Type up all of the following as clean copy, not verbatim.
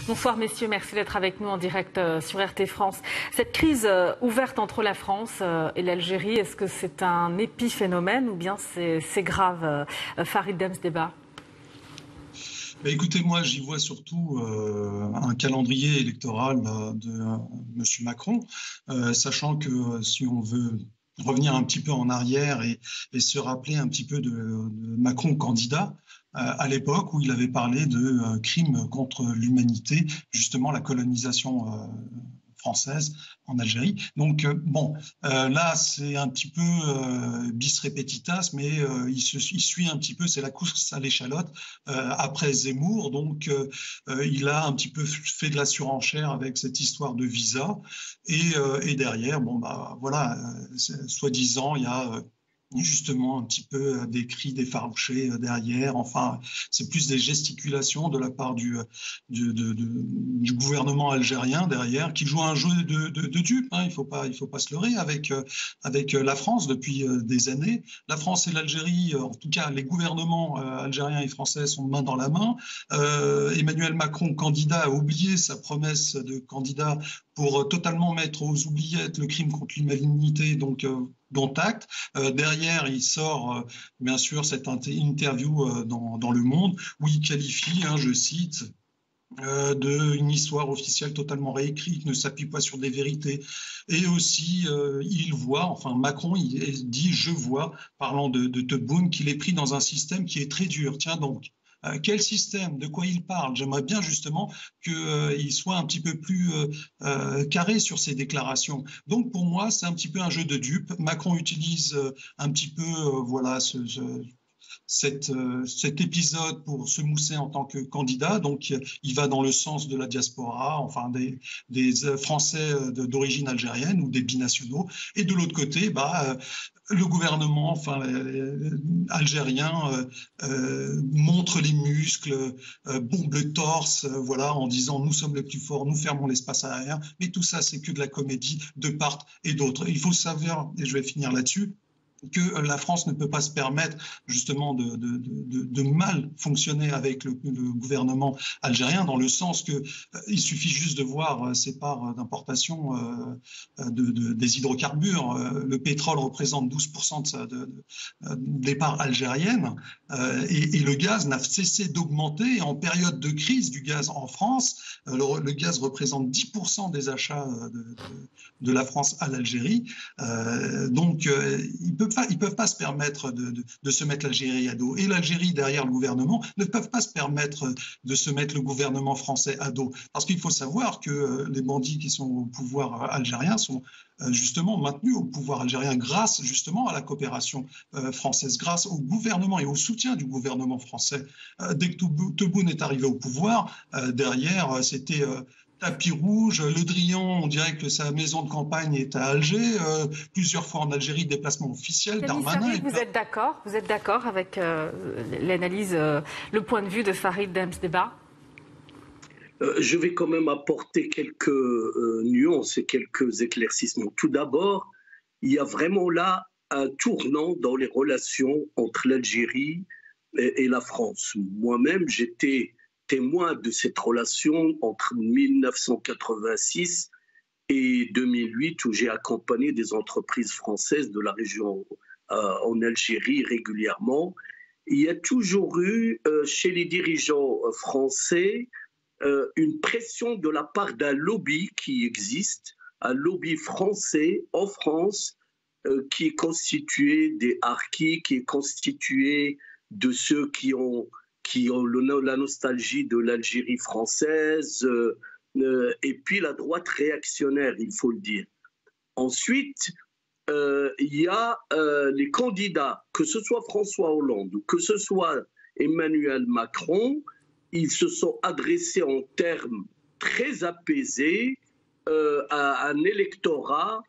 Bonsoir messieurs, merci d'être avec nous en direct sur RT France. Cette crise ouverte entre la France et l'Algérie, est-ce que c'est un épiphénomène ou bien c'est grave, Farid Demsdeba? Écoutez, moi j'y vois surtout un calendrier électoral de M. Macron, sachant que si on veut revenir un petit peu en arrière et se rappeler un petit peu de Macron candidat, à l'époque où il avait parlé de crimes contre l'humanité, justement la colonisation française en Algérie. Donc là c'est un petit peu bis repetitas, mais il suit un petit peu, c'est la course à l'échalote après Zemmour. Donc il a un petit peu fait de la surenchère avec cette histoire de visa et derrière, soi-disant il y a justement un petit peu des cris d'effarouchés derrière. Enfin, c'est plus des gesticulations de la part du gouvernement algérien derrière, qui joue un jeu de dupe. Hein. Il faut pas se leurrer avec la France depuis des années. La France et l'Algérie, en tout cas les gouvernements algériens et français sont main dans la main. Emmanuel Macron, candidat, a oublié sa promesse de candidat pour totalement mettre aux oubliettes le crime contre l'humanité, donc dont acte. Derrière, il sort bien sûr cette interview dans Le Monde où il qualifie, je cite, d'une histoire officielle totalement réécrite, qui ne s'appuie pas sur des vérités. Et aussi, il voit, enfin Macron, il dit « je vois », parlant de Tebboune, qu'il est pris dans un système qui est très dur. Tiens donc, quel système? De quoi il parle? J'aimerais bien justement qu'il soit un petit peu plus carré sur ses déclarations. Donc pour moi, c'est un petit peu un jeu de dupes. Macron utilise un petit peu cet épisode pour se mousser en tant que candidat. Donc il va dans le sens de la diaspora, enfin des Français d'origine algérienne ou des binationaux. Et de l'autre côté, le gouvernement algérien montre les muscles, bombe le torse, en disant « nous sommes les plus forts, nous fermons l'espace aérien ». Mais tout ça, c'est que de la comédie de part et d'autre. Il faut savoir, et je vais finir là-dessus, que la France ne peut pas se permettre justement de mal fonctionner avec le gouvernement algérien, dans le sens que il suffit juste de voir ces parts d'importation des hydrocarbures. Le pétrole représente 12% des parts algériennes et le gaz n'a cessé d'augmenter. En période de crise du gaz en France, le gaz représente 10% des achats de la France à l'Algérie. Donc ils peuvent pas se permettre de se mettre l'Algérie à dos. Et l'Algérie, derrière le gouvernement, ne peuvent pas se permettre de se mettre le gouvernement français à dos. Parce qu'il faut savoir que les bandits qui sont au pouvoir algérien sont justement maintenus au pouvoir algérien grâce justement à la coopération française, grâce au gouvernement et au soutien du gouvernement français. Dès que Tebboune est arrivé au pouvoir, derrière, c'était... tapis rouge, Le Drian, on dirait que sa maison de campagne est à Alger, plusieurs fois en Algérie, déplacement officiel, Darmanin... Vous êtes d'accord avec l'analyse, le point de vue de Farid Demsdeba? Je vais quand même apporter quelques nuances et quelques éclaircissements. Tout d'abord, il y a vraiment là un tournant dans les relations entre l'Algérie et la France. Moi-même, j'étais témoin de cette relation entre 1986 et 2008, où j'ai accompagné des entreprises françaises de la région en Algérie régulièrement. Il y a toujours eu chez les dirigeants français une pression de la part d'un lobby qui existe, un lobby français en France qui est constitué des harkis, qui est constitué de ceux qui ont la nostalgie de l'Algérie française, et puis la droite réactionnaire, il faut le dire. Ensuite, il y a les candidats, que ce soit François Hollande ou que ce soit Emmanuel Macron, ils se sont adressés en termes très apaisés à un électorat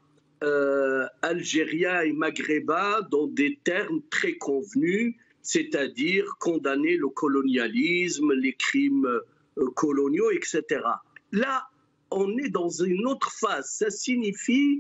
algérien et maghrébin dans des termes très convenus, c'est-à-dire condamner le colonialisme, les crimes coloniaux, etc. Là, on est dans une autre phase. Ça signifie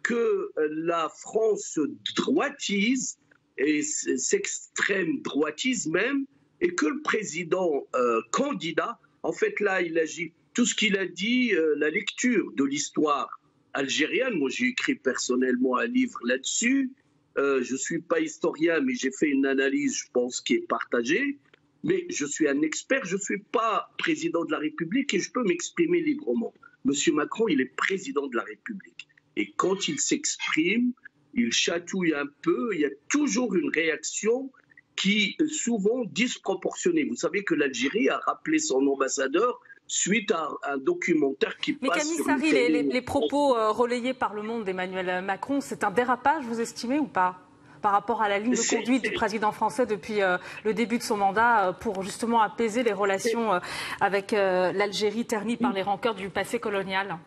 que la France droitise, et s'extrême droitise même, et que le président candidat, en fait là, il agit tout ce qu'il a dit, la lecture de l'histoire algérienne. Moi, j'ai écrit personnellement un livre là-dessus. Je ne suis pas historien, mais j'ai fait une analyse, je pense, qui est partagée. Mais je suis un expert, je ne suis pas président de la République et je peux m'exprimer librement. Monsieur Macron, il est président de la République. Et quand il s'exprime, il chatouille un peu, il y a toujours une réaction qui est souvent disproportionnée. Vous savez que l'Algérie a rappelé son ambassadeur suite à un documentaire qui Mais passe Camille sur Sarri, une les propos relayés par Le Monde d'Emmanuel Macron, c'est un dérapage, vous estimez, ou pas, par rapport à la ligne de conduite du président français depuis le début de son mandat pour justement apaiser les relations avec l'Algérie ternie par les rancœurs du passé colonial?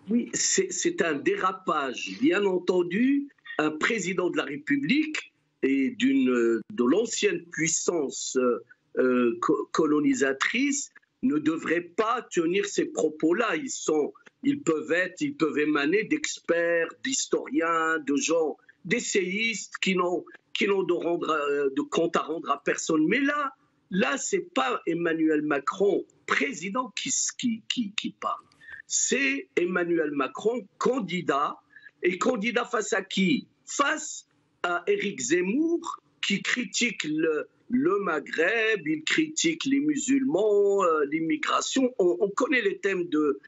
Oui, c'est un dérapage. Bien entendu, un président de la République et de l'ancienne puissance colonisatrice ne devrait pas tenir ces propos-là. Ils peuvent émaner d'experts, d'historiens, de gens, d'essayistes qui n'ont de compte à rendre à personne. Mais là, c'est pas Emmanuel Macron, président, qui parle. C'est Emmanuel Macron, candidat. Et candidat face à qui? Face à Éric Zemmour, qui critique le Maghreb, il critique les musulmans, l'immigration. On connaît les thèmes de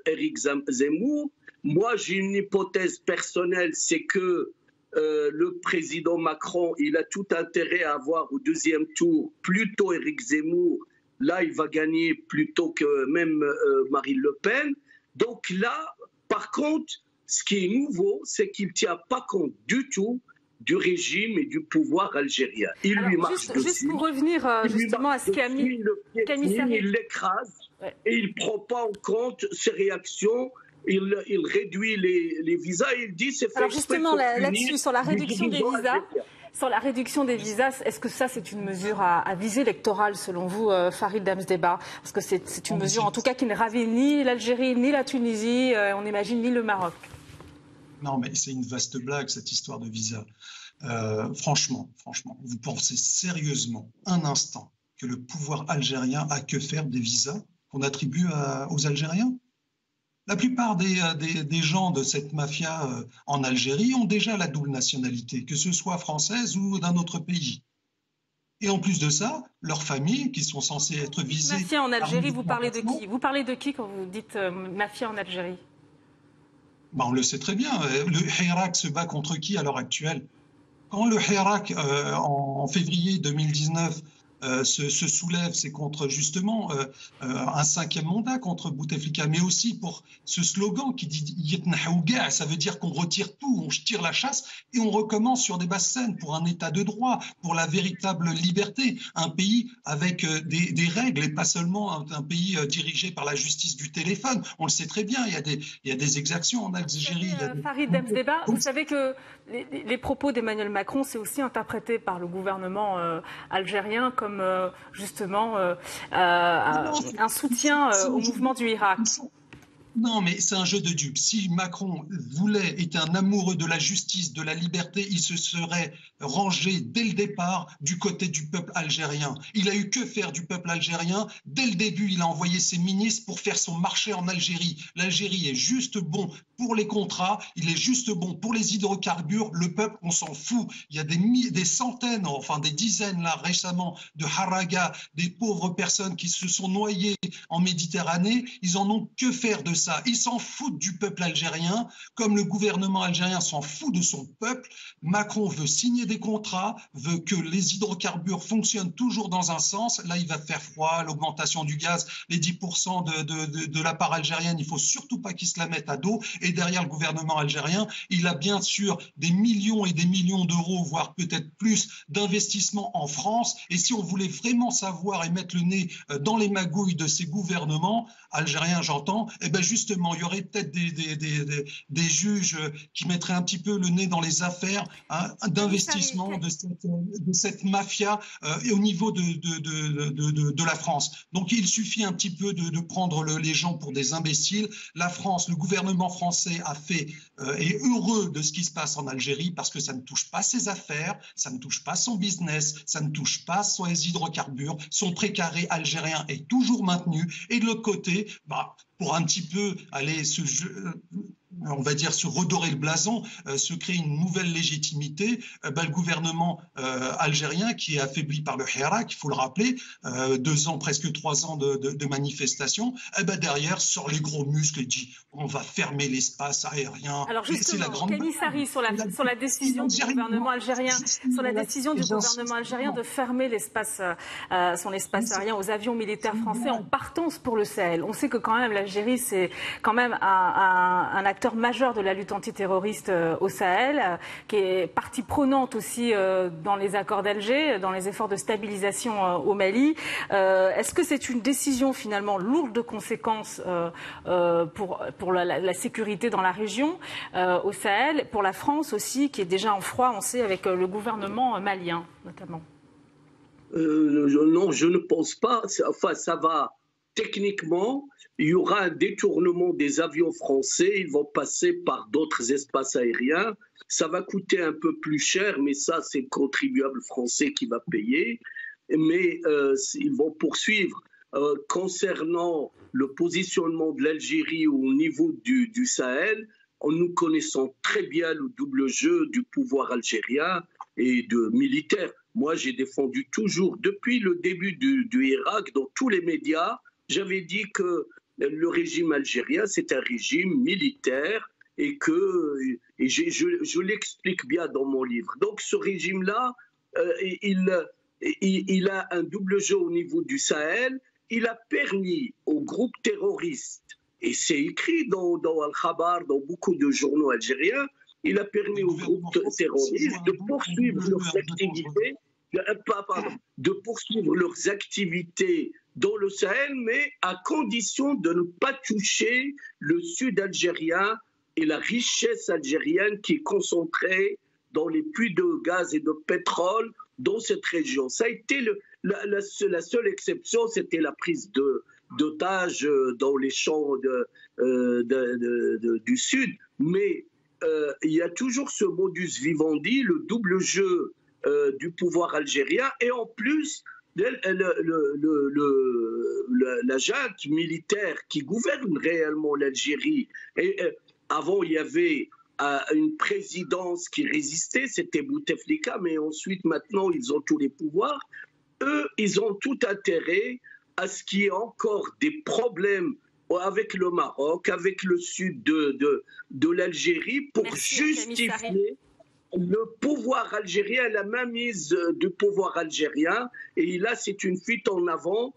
Éric Zemmour. Moi, j'ai une hypothèse personnelle, c'est que le président Macron, il a tout intérêt à avoir au deuxième tour plutôt Éric Zemmour. Là, il va gagner plutôt que même Marine Le Pen. Donc là, par contre, ce qui est nouveau, c'est qu'il ne tient pas compte du tout du régime et du pouvoir algérien. Il lui marche dessus. Juste pour revenir justement à ce Camille Sarri, il l'écrase et il ne prend pas en compte ses réactions. Il réduit les visas et il dit c'est fait. Alors justement là-dessus, sur la réduction des visas. Sur la réduction des visas, est-ce que ça c'est une mesure à visée électorale selon vous, Farid Damsdeba? Parce que c'est une mesure en tout cas qui ne ravit ni l'Algérie, ni la Tunisie, on imagine ni le Maroc. Non mais c'est une vaste blague cette histoire de visa. Franchement, vous pensez sérieusement un instant que le pouvoir algérien a que faire des visas qu'on attribue aux Algériens? La plupart des gens de cette mafia en Algérie ont déjà la double nationalité, que ce soit française ou d'un autre pays. Et en plus de ça, leurs familles, qui sont censées être visées... Mafia en Algérie, vous parlez de qui? Vous parlez de qui quand vous dites mafia en Algérie? Ben, on le sait très bien. Le Hirak se bat contre qui à l'heure actuelle? Quand le Hirak, en février 2019, se soulève, c'est contre justement un 5e mandat contre Bouteflika, mais aussi pour ce slogan qui dit Yetnahaouga, ça veut dire qu'on retire tout, on tire la chasse et on recommence sur des basses scènes pour un état de droit, pour la véritable liberté, un pays avec des règles et pas seulement un pays dirigé par la justice du téléphone. On le sait très bien, il y a des exactions en Algérie. Farid Damsdeba, vous savez que les propos d'Emmanuel Macron, c'est aussi interprété par le gouvernement algérien comme justement un soutien au mouvement du Hirak. Non, mais c'est un jeu de dupes. Si Macron était un amoureux de la justice, de la liberté, il se serait rangé dès le départ du côté du peuple algérien. Il a eu que faire du peuple algérien. Dès le début, il a envoyé ses ministres pour faire son marché en Algérie. L'Algérie est juste bon pour les contrats, il est juste bon pour les hydrocarbures. Le peuple, on s'en fout. Il y a des centaines, enfin des dizaines là récemment de haragas, des pauvres personnes qui se sont noyées en Méditerranée. Ils en ont que faire de ça. Ils s'en foutent du peuple algérien, comme le gouvernement algérien s'en fout de son peuple. Macron veut signer des contrats, veut que les hydrocarbures fonctionnent toujours dans un sens. Là, il va faire froid, l'augmentation du gaz, les 10% de la part algérienne, il ne faut surtout pas qu'ils se la mettent à dos. Et derrière le gouvernement algérien, il a bien sûr des millions et des millions d'euros, voire peut-être plus, d'investissements en France. Et si on voulait vraiment savoir et mettre le nez dans les magouilles de ces gouvernements algériens, j'entends, eh ben justement, il y aurait peut-être des juges qui mettraient un petit peu le nez dans les affaires d'investissement de cette mafia et au niveau de la France. Donc il suffit un petit peu de prendre les gens pour des imbéciles. La France, le gouvernement français a fait est heureux de ce qui se passe en Algérie parce que ça ne touche pas ses affaires, ça ne touche pas son business, ça ne touche pas ses hydrocarbures. Son précaré algérien est toujours maintenu. Et de l'autre côté, pour un petit peu aller on va dire se redorer le blason, se créer une nouvelle légitimité, le gouvernement algérien qui est affaibli par le Hirak, il faut le rappeler, 2 ans, presque 3 ans de manifestations, derrière sort les gros muscles et dit on va fermer l'espace aérien. Alors justement, Kani Sari, sur la décision du gouvernement algérien, de fermer son espace aérien aux avions militaires français en partance pour le Sahel. On sait que quand même l'Algérie c'est quand même un acteur majeur de la lutte antiterroriste au Sahel, qui est partie prenante aussi dans les accords d'Alger, dans les efforts de stabilisation au Mali. Est-ce que c'est une décision finalement lourde de conséquences pour la sécurité dans la région, au Sahel, pour la France aussi, qui est déjà en froid, on sait, avec le gouvernement malien notamment? Non, je ne pense pas. Enfin, ça va. Techniquement, il y aura un détournement des avions français, ils vont passer par d'autres espaces aériens. Ça va coûter un peu plus cher, mais ça, c'est le contribuable français qui va payer. Mais ils vont poursuivre. Concernant le positionnement de l'Algérie au niveau du Sahel, nous connaissons très bien le double jeu du pouvoir algérien et de militaire. Moi, j'ai défendu toujours, depuis le début du Irak, dans tous les médias, j'avais dit que le régime algérien, c'est un régime militaire et je l'explique bien dans mon livre. Donc ce régime-là, il a un double jeu au niveau du Sahel. Il a permis aux groupes terroristes, et c'est écrit dans Al-Khabar, dans beaucoup de journaux algériens, il a permis aux groupes terroristes de poursuivre leurs activités dans le Sahel, mais à condition de ne pas toucher le sud algérien et la richesse algérienne qui est concentrée dans les puits de gaz et de pétrole dans cette région. Ça a été la seule exception, c'était la prise d'otages dans les champs du sud. Mais il y a toujours ce modus vivendi, le double jeu du pouvoir algérien, et en plus la junte militaire qui gouverne réellement l'Algérie. Avant, il y avait une présidence qui résistait, c'était Bouteflika, mais ensuite, maintenant, ils ont tous les pouvoirs. Eux, ils ont tout intérêt à ce qu'il y ait encore des problèmes avec le Maroc, avec le sud de l'Algérie, pour justifier le pouvoir algérien, la mainmise du pouvoir algérien. Et là, c'est une fuite en avant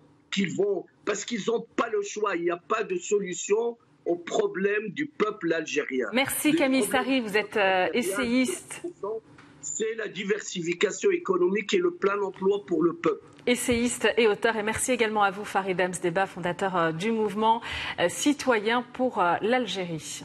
parce qu'ils n'ont pas le choix, il n'y a pas de solution au problème du peuple algérien. Merci Kani Sari, vous êtes essayiste. C'est la diversification économique et le plein emploi pour le peuple. Essayiste et auteur, et merci également à vous Farid Amsdeba, fondateur du mouvement citoyen pour l'Algérie.